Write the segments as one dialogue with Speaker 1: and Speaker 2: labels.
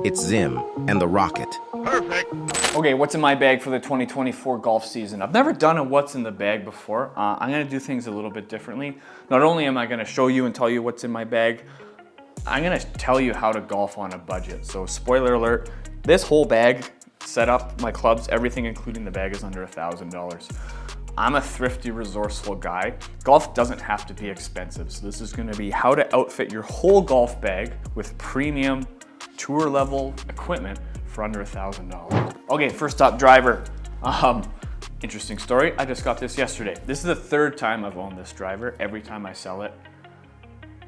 Speaker 1: It's Zim and the Rocket.
Speaker 2: Perfect.
Speaker 3: Okay, what's in my bag for the 2024 golf season? I've never done a what's in the bag before. I'm gonna do things a little bit differently. Not only am I gonna show you and tell you what's in my bag, I'm gonna tell you how to golf on a budget. So spoiler alert, this whole bag, setup, my clubs, everything including the bag is under $1,000. I'm a thrifty, resourceful guy. Golf doesn't have to be expensive. So this is gonna be how to outfit your whole golf bag with premium tour level equipment for under $1,000. Okay, first up, driver. Interesting story, I just got this yesterday. This is the third time I've owned this driver. Every time I sell it,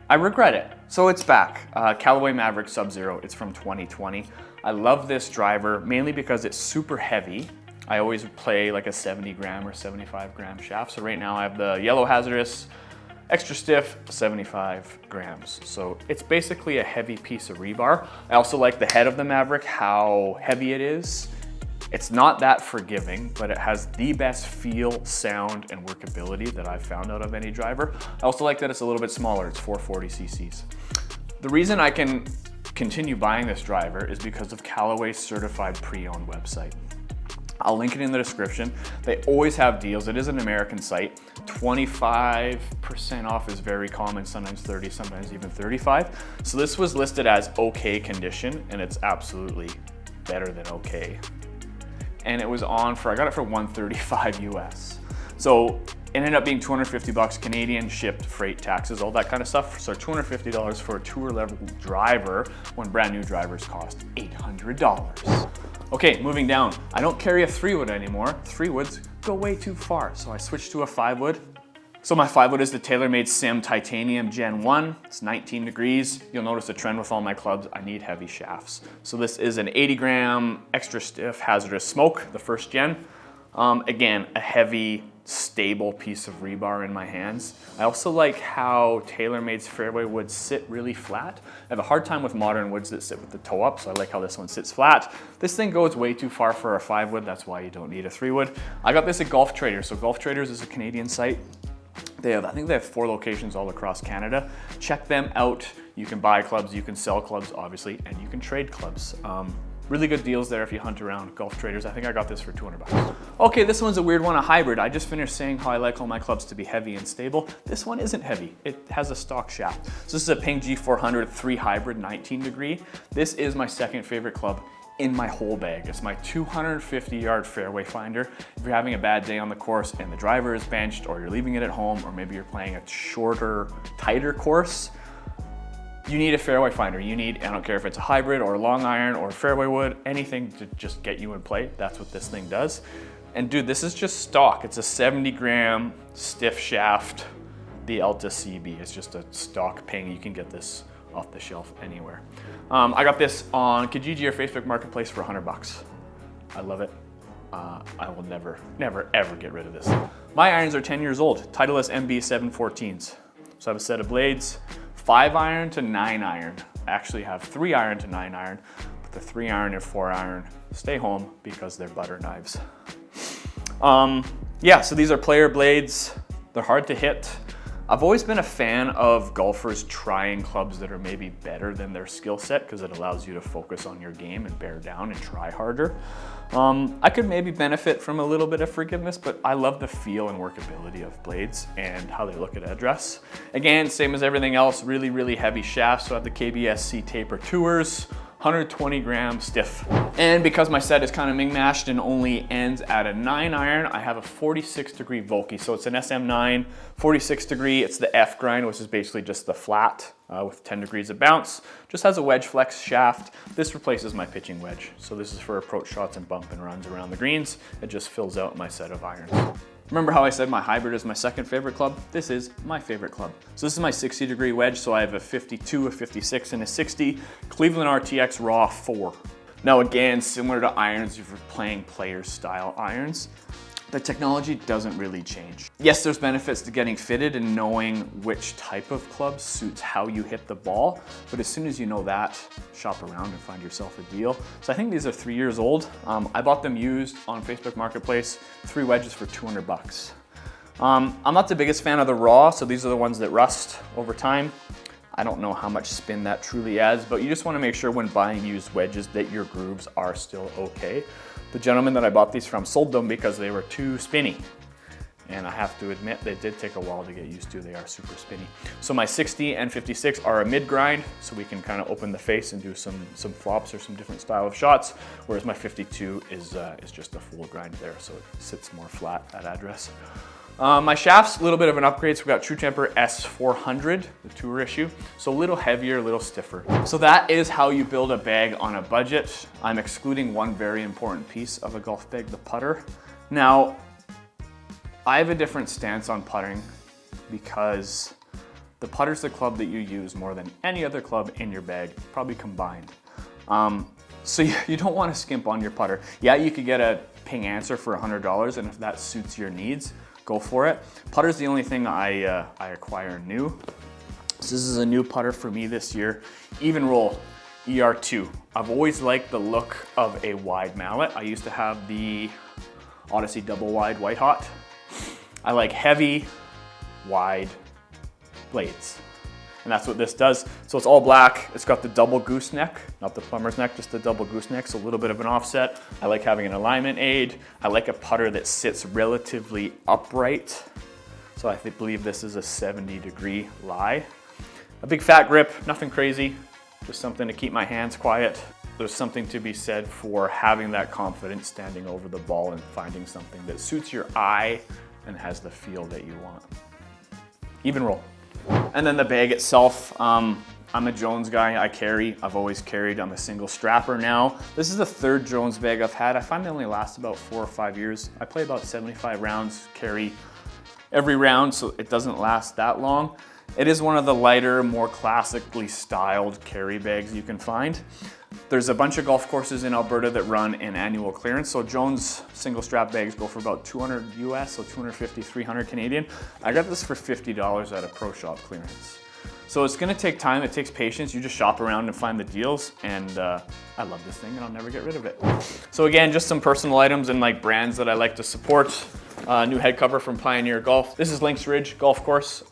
Speaker 3: I regret it. So it's back, Callaway Maverick Sub-Zero. It's from 2020. I love this driver mainly because it's super heavy. I always play like a 70 gram or 75 gram shaft. So right now I have the yellow hazardous, extra stiff, 75 grams. So it's basically a heavy piece of rebar. I also like the head of the Maverick, how heavy it is. It's not that forgiving, but it has the best feel, sound, and workability that I've found out of any driver. I also like that it's a little bit smaller, it's 440 cc's. The reason I can continue buying this driver is because of Callaway's certified pre-owned website. I'll link it in the description. They always have deals. It is an American site. 25% off is very common, sometimes 30, sometimes even 35. So this was listed as okay condition, and it's absolutely better than okay. And it was on for, I got it for $135 US. So it ended up being 250 bucks Canadian, shipped, freight, taxes, all that kind of stuff. So $250 for a tour level driver when brand new drivers cost $800. Okay, moving down. I don't carry a 3-wood anymore. 3-woods go way too far, so I switched to a 5-wood. So my 5-wood is the TaylorMade Sim Titanium Gen 1. It's 19 degrees. You'll notice a trend with all my clubs, I need heavy shafts. So this is an 80 gram extra stiff hazardous smoke, the first gen. Again, a heavy, stable piece of rebar in my hands. I also like how TaylorMade's fairway woods sit really flat. I have a hard time with modern woods that sit with the toe up, so I like how this one sits flat. This thing goes way too far for a 5-wood, that's why you don't need a 3-wood. I got this at Golf Traders. So Golf Traders is a Canadian site. I think they have 4 locations all across Canada. Check them out. You can buy clubs, you can sell clubs, obviously, and you can trade clubs. Really good deals there if you hunt around Golf Traders. I think I got this for 200 bucks. Okay, this one's a weird one, a hybrid. I just finished saying how I like all my clubs to be heavy and stable. This one isn't heavy. It has a stock shaft. So this is a Ping G400 3 hybrid 19 degree. This is my second favorite club in my whole bag. It's my 250-yard Fairway Finder. If you're having a bad day on the course and the driver is benched, or you're leaving it at home, or maybe you're playing a shorter, tighter course, you need a Fairway Finder. You need, I don't care if it's a hybrid or a long iron or fairway wood, anything to just get you in play. That's what this thing does. And dude, this is just stock. It's a 70 gram stiff shaft, the Alta CB. It's just a stock Ping. You can get this off the shelf anywhere. I got this on Kijiji or Facebook Marketplace for 100 bucks. I love it. I will never, ever get rid of this. My irons are 10 years old, Titleist MB 714s. So I have a set of blades, 5 iron to 9 iron. I actually have 3 iron to 9 iron, but the 3 iron and 4 iron stay home because they're butter knives. Yeah, so these are player blades. They're hard to hit. I've always been a fan of golfers trying clubs that are maybe better than their skill set because it allows you to focus on your game and bear down and try harder. I could maybe benefit from a little bit of forgiveness, but I love the feel and workability of blades and how they look at address. Again, same as everything else, really, really heavy shafts. So I have the KBSC Taper Tours, 120 gram stiff. And because my set is kind of ming-mashed and only ends at a 9 iron, I have a 46 degree Vokey. So it's an SM9, 46 degree. It's the F grind, which is basically just the flat with 10 degrees of bounce. Just has a wedge flex shaft. This replaces my pitching wedge. So this is for approach shots and bump and runs around the greens. It just fills out my set of irons. Remember how I said my hybrid is my second favorite club? This is my favorite club. So this is my 60 degree wedge. So I have a 52, a 56, and a 60 Cleveland RTX Raw 4. Now again, similar to irons, if you're playing player style irons, the technology doesn't really change. Yes, there's benefits to getting fitted and knowing which type of club suits how you hit the ball, but as soon as you know that, shop around and find yourself a deal. So I think these are 3 years old. I bought them used on Facebook Marketplace, 3 wedges for 200 bucks. I'm not the biggest fan of the raw, so these are the ones that rust over time. I don't know how much spin that truly adds, but you just want to make sure when buying used wedges that your grooves are still okay. The gentleman that I bought these from sold them because they were too spinny. And I have to admit, they did take a while to get used to. They are super spinny. So my 60 and 56 are a mid grind, so we can kind of open the face and do some flops or some different style of shots, whereas my 52 is just a full grind there, so it sits more flat at address. My shafts, a little bit of an upgrade. So we got True Temper S400, the tour issue. So a little heavier, a little stiffer. So that is how you build a bag on a budget. I'm excluding one very important piece of a golf bag, the putter. Now, I have a different stance on putting because the putter's the club that you use more than any other club in your bag, probably combined. So you don't want to skimp on your putter. Yeah, you could get a Ping Answer for $100, and if that suits your needs, go for it. Putter's the only thing I acquire new. So this is a new putter for me this year. Even Roll ER2. I've always liked the look of a wide mallet. I used to have the Odyssey double wide white hot. I like heavy, wide blades. And that's what this does. So it's all black. It's got the double gooseneck, not the plumber's neck, just the double gooseneck, so a little bit of an offset. I like having an alignment aid. I like a putter that sits relatively upright. So I believe this is a 70-degree lie. A big fat grip, nothing crazy, just something to keep my hands quiet. There's something to be said for having that confidence standing over the ball and finding something that suits your eye and has the feel that you want. Even Roll. And then the bag itself, I'm a Jones guy. I've always carried. I'm a single strapper now. This is the third Jones bag I've had. I find they only last about 4 or 5 years. I play about 75 rounds, carry every round, so it doesn't last that long. It is one of the lighter, more classically styled carry bags you can find. There's a bunch of golf courses in Alberta that run an annual clearance. So Jones single strap bags go for about 200 US, so 250, 300 Canadian. I got this for $50 at a pro shop clearance. So it's gonna take time, it takes patience. You just shop around and find the deals, and I love this thing and I'll never get rid of it. So again, just some personal items and like brands that I like to support. New head cover from Pioneer Golf. This is Links Ridge Golf Course.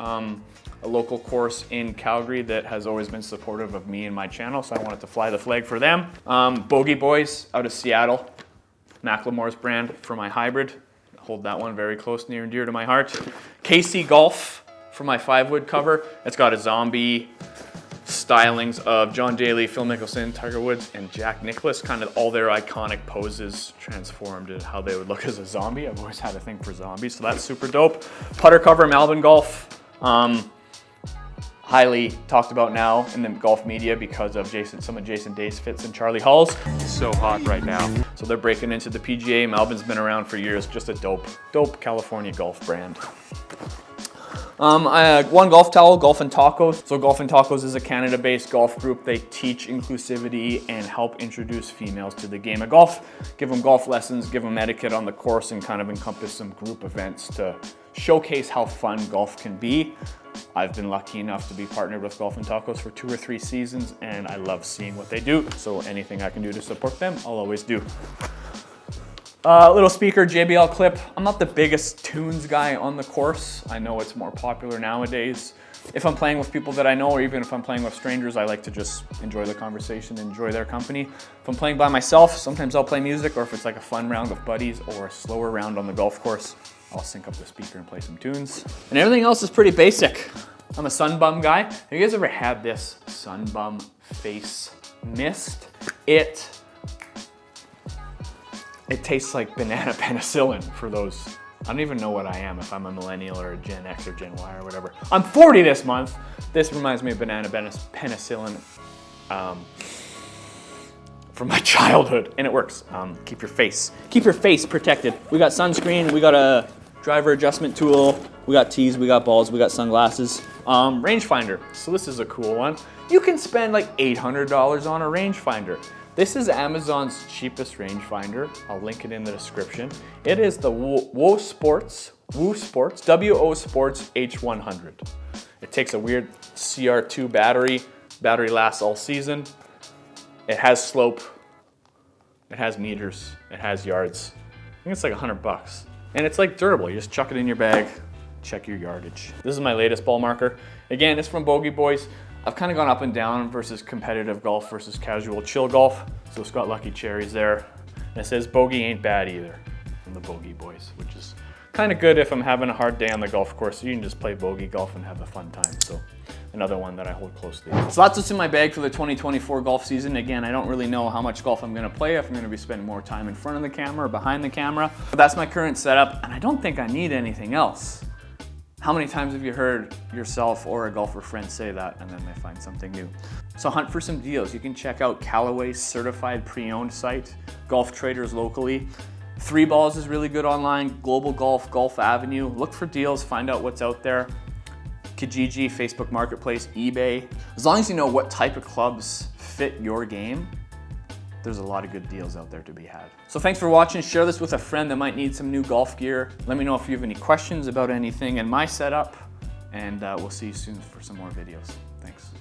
Speaker 3: A local course in Calgary that has always been supportive of me and my channel, so I wanted to fly the flag for them. Bogey Boys out of Seattle, Macklemore's brand for my hybrid. Hold that one very close, near and dear to my heart. KC Golf for my 5-wood cover. It's got a zombie stylings of John Daly, Phil Mickelson, Tiger Woods, and Jack Nicklaus, kind of all their iconic poses transformed into how they would look as a zombie. I've always had a thing for zombies, so that's super dope. Putter cover, Melbourne Golf. Highly talked about now in the golf media because of some of Jason Day's fits and Charlie Hall's. It's so hot right now. So they're breaking into the PGA. Melbourne's been around for years, just a dope California golf brand. One golf towel, Golf and Tacos. So Golf and Tacos is a Canada-based golf group. They teach inclusivity and help introduce females to the game of golf, give them golf lessons, give them etiquette on the course, and kind of encompass some group events to showcase how fun golf can be. I've been lucky enough to be partnered with Golf and Tacos for 2 or 3 seasons, and I love seeing what they do. So anything I can do to support them, I'll always do. Little speaker, JBL clip. I'm not the biggest tunes guy on the course. I know it's more popular nowadays. If I'm playing with people that I know, or even if I'm playing with strangers, I like to just enjoy the conversation, enjoy their company. If I'm playing by myself, sometimes I'll play music, or if it's like a fun round with buddies or a slower round on the golf course, I'll sync up the speaker and play some tunes. And everything else is pretty basic. I'm a Sunbum guy. Have you guys ever had this Sunbum face mist? It tastes like banana penicillin for those. I don't even know what I am, if I'm a millennial or a Gen X or Gen Y or whatever. I'm 40 this month. This reminds me of banana penicillin from my childhood, and it works. Keep your face protected. We got sunscreen, we got a driver adjustment tool, we got tees, we got balls, we got sunglasses. Rangefinder, so this is a cool one. You can spend like $800 on a rangefinder. This is Amazon's cheapest rangefinder. I'll link it in the description. It is the WO Sports H100. It takes a weird CR2 battery. Battery lasts all season. It has slope. It has meters. It has yards. I think it's like $100. And it's like durable. You just chuck it in your bag, check your yardage. This is my latest ball marker. Again, it's from Bogey Boys. I've kind of gone up and down versus competitive golf versus casual chill golf. So it's got lucky cherries there. And it says bogey ain't bad either from the Bogey Boys, which is kind of good if I'm having a hard day on the golf course. You can just play bogey golf and have a fun time. So another one that I hold closely. So that's what's in my bag for the 2024 golf season. Again, I don't really know how much golf I'm gonna play, if I'm gonna be spending more time in front of the camera or behind the camera. But that's my current setup, and I don't think I need anything else. How many times have you heard yourself or a golfer friend say that and then they find something new? So hunt for some deals. You can check out Callaway's certified pre-owned site, Golf Traders locally. 3 Balls is really good online, Global Golf, Golf Avenue. Look for deals, find out what's out there. Kijiji, Facebook Marketplace, eBay. As long as you know what type of clubs fit your game, there's a lot of good deals out there to be had. So thanks for watching. Share this with a friend that might need some new golf gear. Let me know if you have any questions about anything in my setup, and we'll see you soon for some more videos. Thanks.